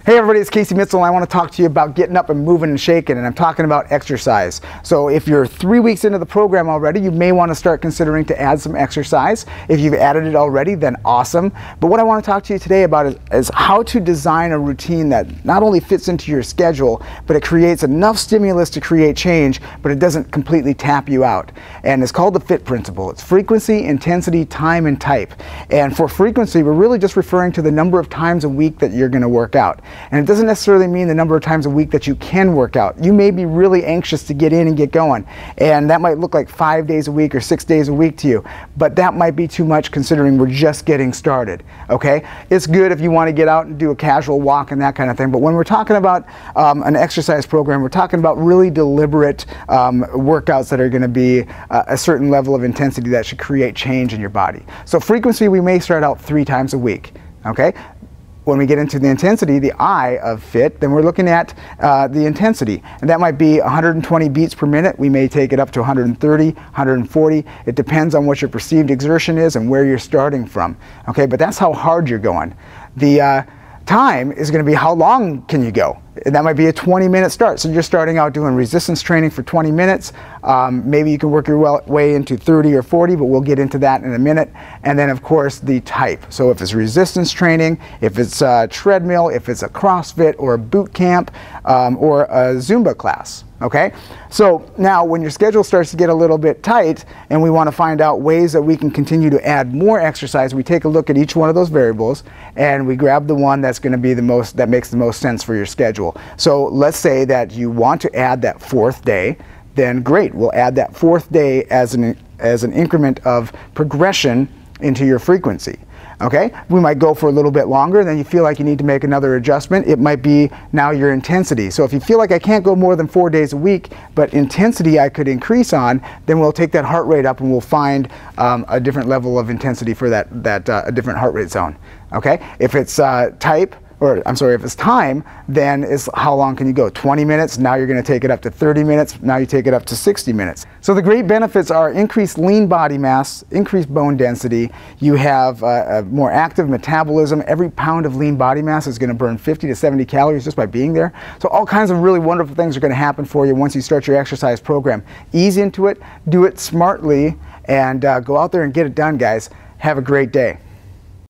Hey everybody, it's Casey Mitzel, and I want to talk to you about getting up and moving and shaking, and I'm talking about exercise. So if you're 3 weeks into the program already, you may want to start considering to add some exercise. If you've added it already, then awesome. But what I want to talk to you today about is how to design a routine that not only fits into your schedule, but it creates enough stimulus to create change, but it doesn't completely tap you out. And it's called the FIT principle. It's frequency, intensity, time, and type. And for frequency, we're really just referring to the number of times a week that you're going to work out. And it doesn't necessarily mean the number of times a week that you can work out. You may be really anxious to get in and get going, and that might look like 5 days a week or 6 days a week to you, but that might be too much considering we're just getting started, okay? It's good if you want to get out and do a casual walk and that kind of thing, but when we're talking about an exercise program, we're talking about really deliberate workouts that are going to be a certain level of intensity that should create change in your body. So frequency, we may start out 3 times a week, okay? When we get into the intensity, the I of FIT, then we're looking at the intensity. And that might be 120 beats per minute. We may take it up to 130, 140. It depends on what your perceived exertion is and where you're starting from. Okay, but that's how hard you're going. The time is going to be how long can you go. And that might be a 20-minute start. So you're starting out doing resistance training for 20 minutes. Maybe you can work your way into 30 or 40, but we'll get into that in a minute. And then, of course, the type. So if it's resistance training, if it's a treadmill, if it's a CrossFit or a boot camp or a Zumba class. Okay? So now when your schedule starts to get a little bit tight and we want to find out ways that we can continue to add more exercise, we take a look at each one of those variables and we grab the one that's going to be the most, that makes the most sense for your schedule. So let's say that you want to add that 4th day, then great, we'll add that 4th day as an increment of progression into your frequency. Okay, we might go for a little bit longer, then you feel like you need to make another adjustment. It might be now your intensity. So if you feel like I can't go more than 4 days a week, but intensity I could increase on, then we'll take that heart rate up and we'll find a different level of intensity for a different heart rate zone. Okay, if it's type, or I'm sorry, if it's time, then it's how long can you go? 20 minutes, now you're going to take it up to 30 minutes, now you take it up to 60 minutes. So the great benefits are increased lean body mass, increased bone density, you have a more active metabolism. Every pound of lean body mass is going to burn 50 to 70 calories just by being there. So all kinds of really wonderful things are going to happen for you once you start your exercise program. Ease into it, do it smartly, and go out there and get it done, guys. Have a great day.